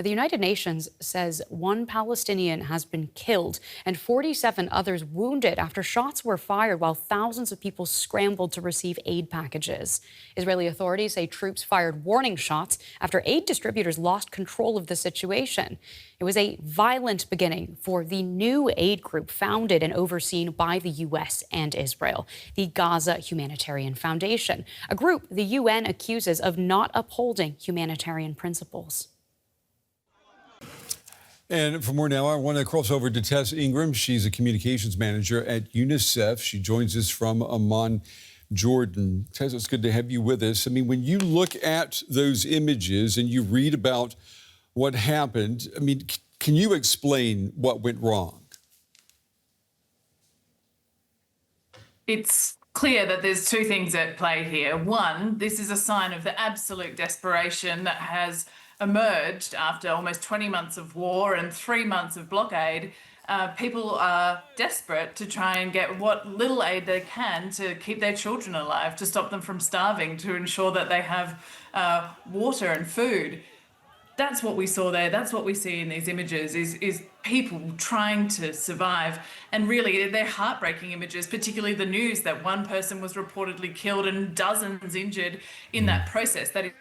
Now, the United Nations says one Palestinian has been killed and 47 others wounded after shots were fired while thousands of people scrambled to receive aid packages. Israeli authorities say troops fired warning shots after aid distributors lost control of the situation. It was a violent beginning for the new aid group founded and overseen by the U.S. and Israel, the Gaza Humanitarian Foundation, a group the UN accuses of not upholding humanitarian principles. And for more now, I want to cross over to Tess Ingram. She's a communications manager at UNICEF. She joins us from Amman, Jordan. Tess, it's good to have you with us. I mean, when you look at those images and you read about what happened, I mean, can you explain what went wrong? It's clear that there's two things at play here. One, this is a sign of the absolute desperation that has emerged after almost 20 months of war and 3 months of blockade. People are desperate to try and get what little aid they can to keep their children alive, to stop them from starving, to ensure that they have water and food. That's what we saw there. That's what we see in these images is people trying to survive. And really, they're heartbreaking images, particularly the news that one person was reportedly killed and dozens injured in that process. That it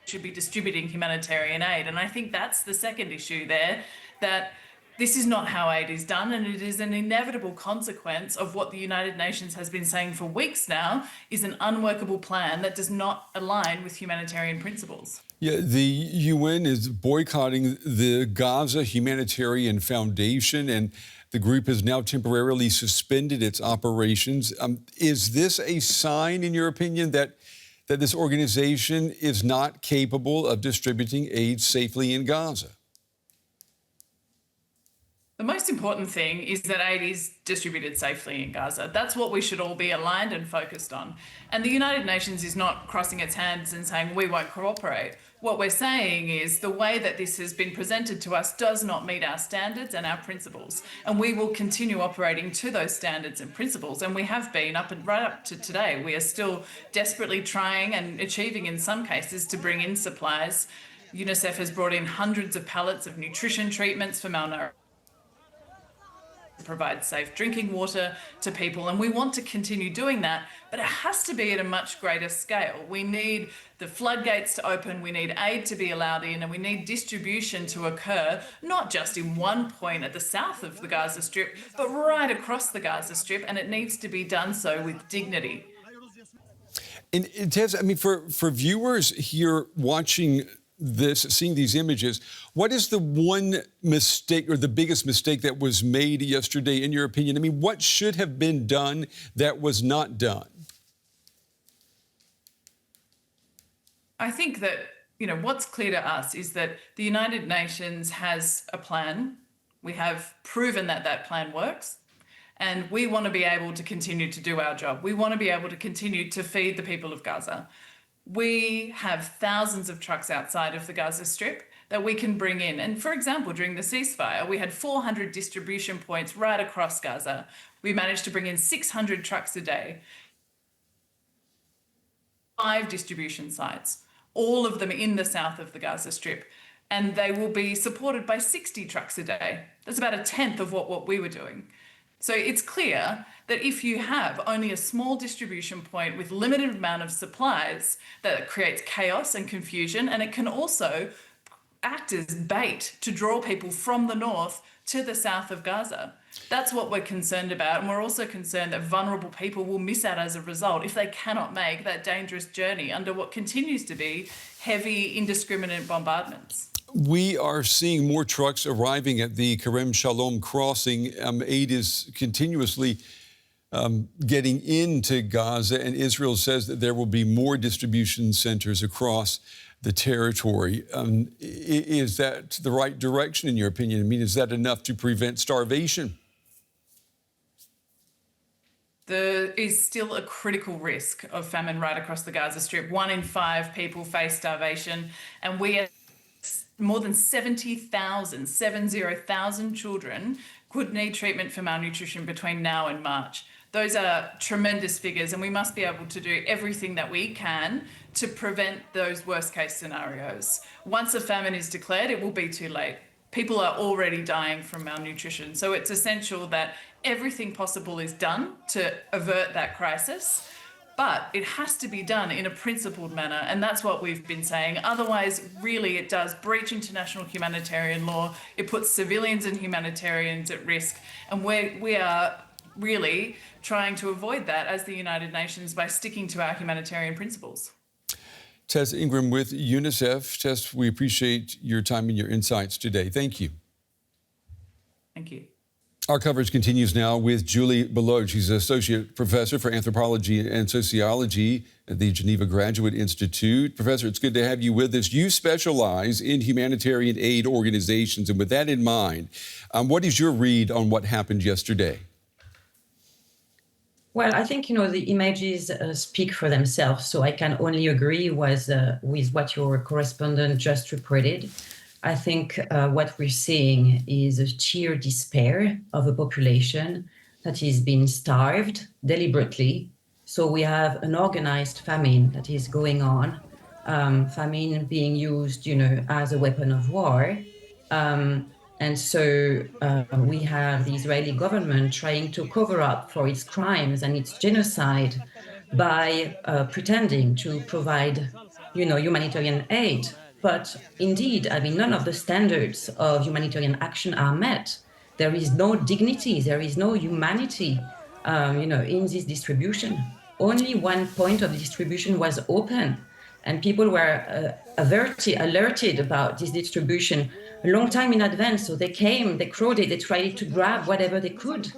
should be distributing humanitarian aid. And I think that's the second issue there, that this is not how aid is done, and it is an inevitable consequence of what the United Nations has been saying for weeks now is an unworkable plan that does not align with humanitarian principles. Yeah, the UN is boycotting the Gaza Humanitarian Foundation, and the group has now temporarily suspended its operations. Is this a sign, in your opinion, that this organization is not capable of distributing aid safely in Gaza? The most important thing is that aid is distributed safely in Gaza. That's what we should all be aligned and focused on. And the United Nations is not crossing its hands and saying we won't cooperate. What we're saying is the way that this has been presented to us does not meet our standards and our principles. And we will continue operating to those standards and principles. And we have been right up to today. We are still desperately trying and achieving in some cases to bring in supplies. UNICEF has brought in hundreds of pallets of nutrition treatments for malnourishment, to provide safe drinking water to people, and we want to continue doing that, but it has to be at a much greater scale. We need the floodgates to open, we need aid to be allowed in, and we need distribution to occur, not just in one point at the south of the Gaza Strip, but right across the Gaza Strip, and it needs to be done so with dignity. And Tess, I mean, for viewers here watching this, seeing these images, what is the one mistake or the biggest mistake that was made yesterday, in your opinion? I mean, what should have been done that was not done? I think that, what's clear to us is that the United Nations has a plan. We have proven that that plan works. And we want to be able to continue to do our job. We want to be able to continue to feed the people of Gaza. We have thousands of trucks outside of the Gaza Strip that we can bring in. And for example, during the ceasefire, we had 400 distribution points right across Gaza. We managed to bring in 600 trucks a day, 5 distribution sites, all of them in the south of the Gaza Strip. And they will be supported by 60 trucks a day. That's about a tenth of what we were doing. So it's clear that if you have only a small distribution point with limited amount of supplies, that creates chaos and confusion, and it can also act as bait to draw people from the north to the south of Gaza. That's what we're concerned about, and we're also concerned that vulnerable people will miss out as a result if they cannot make that dangerous journey under what continues to be heavy, indiscriminate bombardments. We are seeing more trucks arriving at the Kerem Shalom crossing. Aid is continuously getting into Gaza, and Israel says that there will be more distribution centers across the territory. Is that the right direction, in your opinion? I mean, is that enough to prevent starvation? There is still a critical risk of famine right across the Gaza Strip. 1 in 5 people face starvation, and we are more than 70,000 children could need treatment for malnutrition between now and March. Those are tremendous figures, and we must be able to do everything that we can to prevent those worst case scenarios. Once a famine is declared, it will be too late. People are already dying from malnutrition. So it's essential that everything possible is done to avert that crisis. But it has to be done in a principled manner, and that's what we've been saying. Otherwise, really, it does breach international humanitarian law. It puts civilians and humanitarians at risk, and we are really trying to avoid that as the United Nations by sticking to our humanitarian principles. Tess Ingram with UNICEF. Tess, we appreciate your time and your insights today. Thank you. Thank you. Our coverage continues now with Julie Billaud. She's an associate professor for anthropology and sociology at the Geneva Graduate Institute. Professor, it's good to have you with us. You specialize in humanitarian aid organizations, and with that in mind, what is your read on what happened yesterday? Well, I think, the images speak for themselves, so I can only agree with what your correspondent just reported. I think what we're seeing is a sheer despair of a population that is being starved deliberately. So we have an organized famine that is going on, famine being used, as a weapon of war. And so we have the Israeli government trying to cover up for its crimes and its genocide by pretending to provide, humanitarian aid. But indeed, none of the standards of humanitarian action are met. There is no dignity, there is no humanity, in this distribution. Only one point of the distribution was open, and people were alerted about this distribution a long time in advance. So they came, they crowded, they tried to grab whatever they could.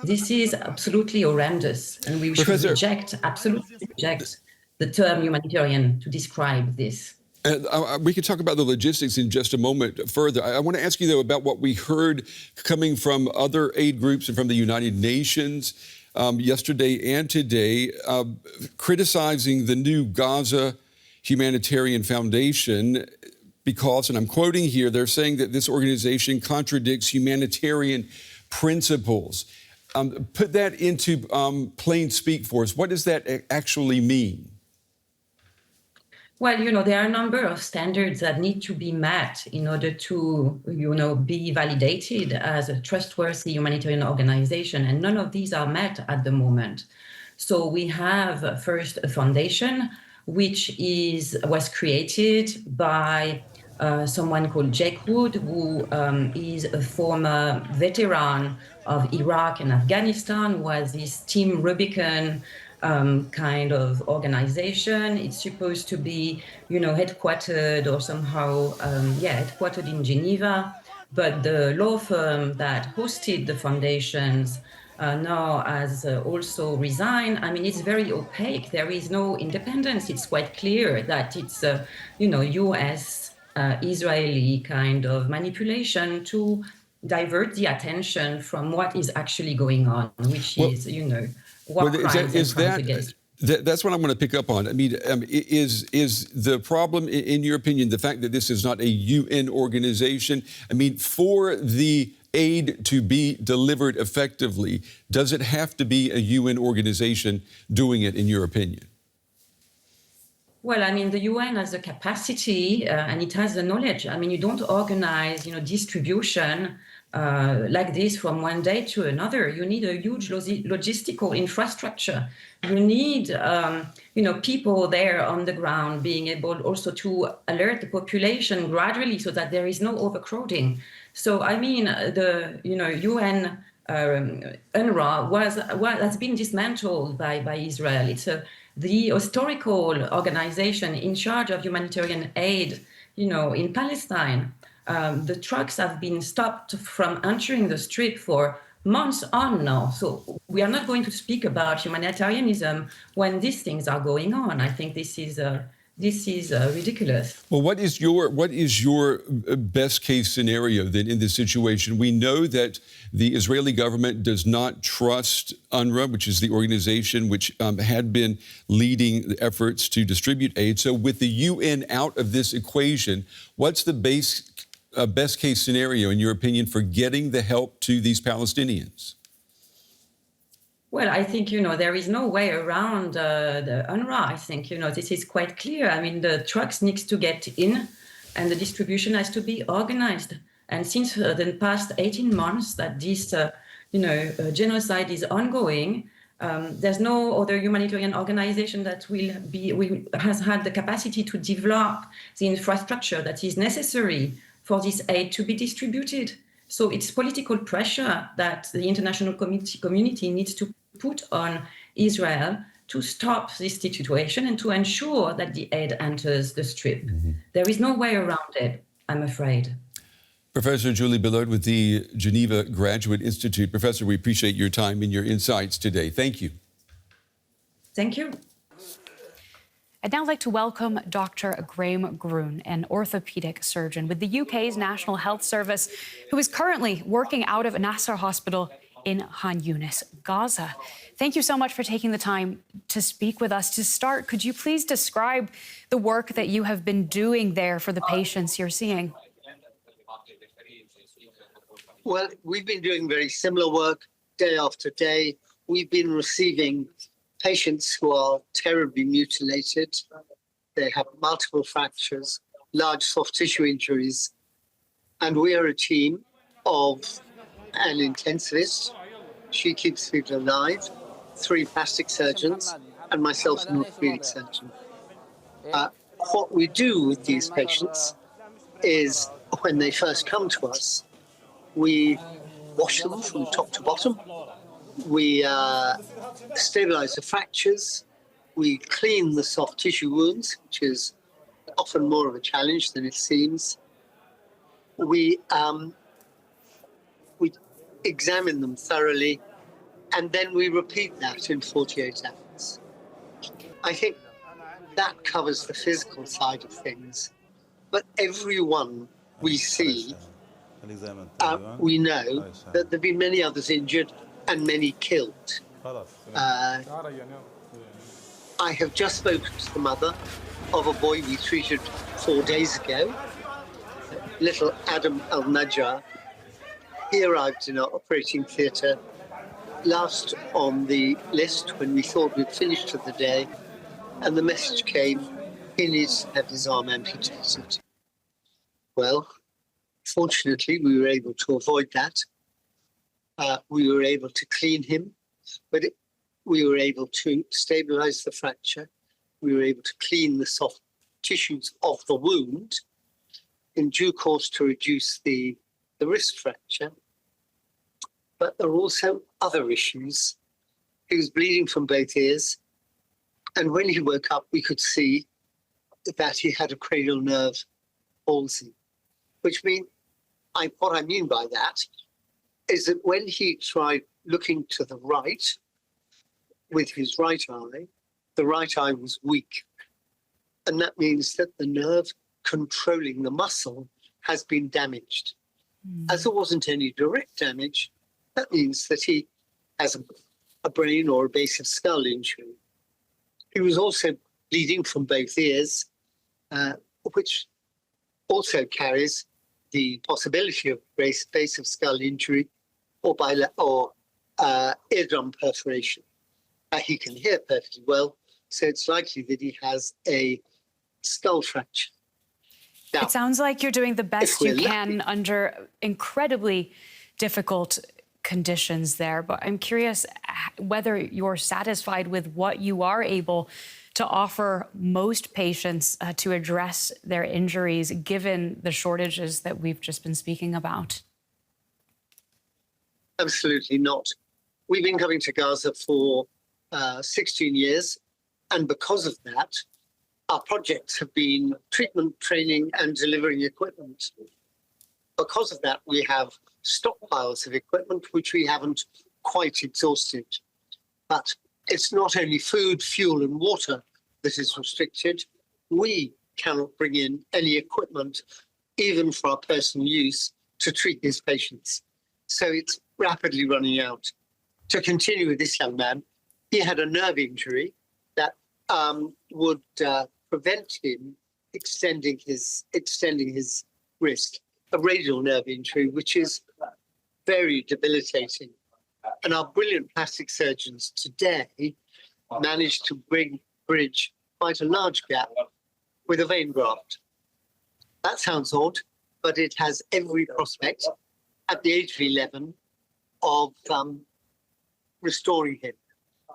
This is absolutely horrendous, and we should absolutely reject the term humanitarian to describe this. We can talk about the logistics in just a moment further. I want to ask you, though, about what we heard coming from other aid groups and from the United Nations yesterday and today, criticizing the new Gaza Humanitarian Foundation because, and I'm quoting here, they're saying that this organization contradicts humanitarian principles. Put that into plain speak for us. What does that actually mean? Well, there are a number of standards that need to be met in order to, be validated as a trustworthy humanitarian organization, and none of these are met at the moment. So we have first a foundation, which was created by someone called Jake Wood, who is a former veteran of Iraq and Afghanistan, was this Team Rubicon kind of organization. It's supposed to be, headquartered or somehow, headquartered in Geneva. But the law firm that hosted the foundations now has also resigned. It's very opaque. There is no independence. It's quite clear that it's, U.S. Israeli kind of manipulation to divert the attention from what is actually going on, which is, what crimes against. That's what I'm going to pick up on. Is the problem, in your opinion, the fact that this is not a UN organization? For the aid to be delivered effectively, does it have to be a UN organization doing it, in your opinion? Well, the UN has the capacity and it has the knowledge. You don't organize, distribution like this from one day to another. You need a huge logistical infrastructure. You need, people there on the ground being able also to alert the population gradually so that there is no overcrowding. So, the, UN UNRWA has been dismantled by Israel. It's the historical organization in charge of humanitarian aid, in Palestine. The trucks have been stopped from entering the Strip for months on now. So we are not going to speak about humanitarianism when these things are going on. I think this is ridiculous. Well, what is your best case scenario then in this situation? We know that the Israeli government does not trust UNRWA, which is the organization which had been leading the efforts to distribute aid. So with the UN out of this equation, what's the best case scenario, in your opinion, for getting the help to these Palestinians? Well, I think, there is no way around the UNRWA. I think, this is quite clear. I mean, the trucks needs to get in and the distribution has to be organized. And since the past 18 months that this, genocide is ongoing, there's no other humanitarian organization that has had the capacity to develop the infrastructure that is necessary for this aid to be distributed. So it's political pressure that the international community needs to put on Israel to stop this situation and to ensure that the aid enters the Strip. There is no way around it, I'm afraid. Professor Julie Billaud with the Geneva Graduate Institute. Professor, we appreciate your time and your insights today. Thank you. Thank you. I'd now like to welcome Dr. Graeme Groom, an orthopedic surgeon with the UK's National Health Service, who is currently working out of Nasser Hospital in Khan Younis, Gaza. Thank you so much for taking the time to speak with us. To start, could you please describe the work that you have been doing there for the patients you're seeing? Well, we've been doing very similar work day after day. We've been receiving patients who are terribly mutilated. They have multiple fractures, large soft tissue injuries. And we are a team of an intensivist. She keeps people alive, 3 plastic surgeons, and myself, an orthopedic surgeon. What we do with these patients is when they first come to us, we wash them from top to bottom. We stabilize the fractures. We clean the soft tissue wounds, which is often more of a challenge than it seems. We examine them thoroughly, and then we repeat that in 48 hours. I think that covers the physical side of things. But everyone we see, we know that there have been many others injured and many killed. I have just spoken to the mother of a boy we treated 4 days ago, little Adam Al-Najjar. He arrived in our operating theatre last on the list when we thought we'd finished for the day, and the message came, he needs to have his arm amputated. Well, fortunately, we were able to avoid that. We were able to clean him, but we were able to stabilize the fracture. We were able to clean the soft tissues of the wound, in due course to reduce the wrist fracture. But there are also other issues. He was bleeding from both ears, and when he woke up, we could see that he had a cranial nerve palsy, which means, what I mean by that is that when he tried looking to the right with his right eye, the right eye was weak. And that means that the nerve controlling the muscle has been damaged. As there wasn't any direct damage, that means that he has a brain or a base of skull injury. He was also bleeding from both ears, which also carries the possibility of base of skull injury or eardrum perforation. He can hear perfectly well, so it's likely that he has a skull fracture. Now, it sounds like you're doing the best you can under incredibly difficult conditions there, but I'm curious whether you're satisfied with what you are able to offer most patients to address their injuries, given the shortages that we've just been speaking about. Absolutely not. We've been coming to Gaza for 16 years, and because of that, our projects have been treatment, training, and delivering equipment. Because of that, we have stockpiles of equipment which we haven't quite exhausted. But it's not only food, fuel, and water that is restricted. We cannot bring in any equipment, even for our personal use, to treat these patients. So it's rapidly running out. To continue with this young man, he had a nerve injury that would prevent him extending his wrist, a radial nerve injury, which is very debilitating. And our brilliant plastic surgeons today managed to bridge quite a large gap with a vein graft. That sounds odd, but it has every prospect at the age of 11 of restoring him.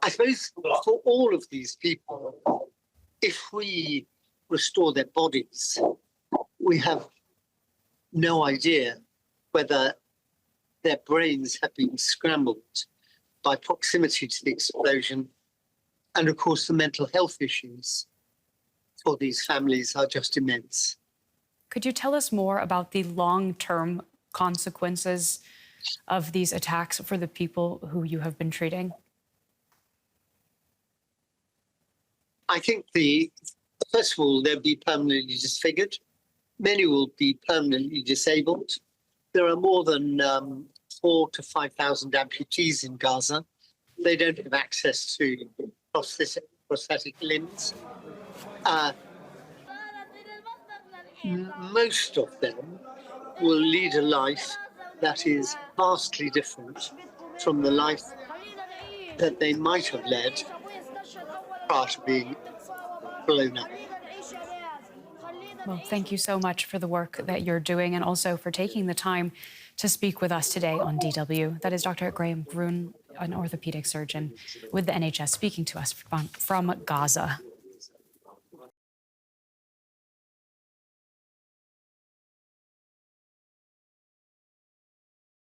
I suppose for all of these people, if we restore their bodies, we have no idea whether their brains have been scrambled by proximity to the explosion. And of course, the mental health issues for these families are just immense. Could you tell us more about the long-term consequences of these attacks for the people who you have been treating? I think first of all, they'll be permanently disfigured. Many will be permanently disabled. There are more than 4,000 to 5,000 amputees in Gaza. They don't have access to prosthetic limbs. Most of them will lead a life that is vastly different from the life that they might have led prior to being blown up. Well, thank you so much for the work that you're doing and also for taking the time to speak with us today on DW. That is Dr. Graeme Groom, an orthopedic surgeon with the NHS, speaking to us from Gaza.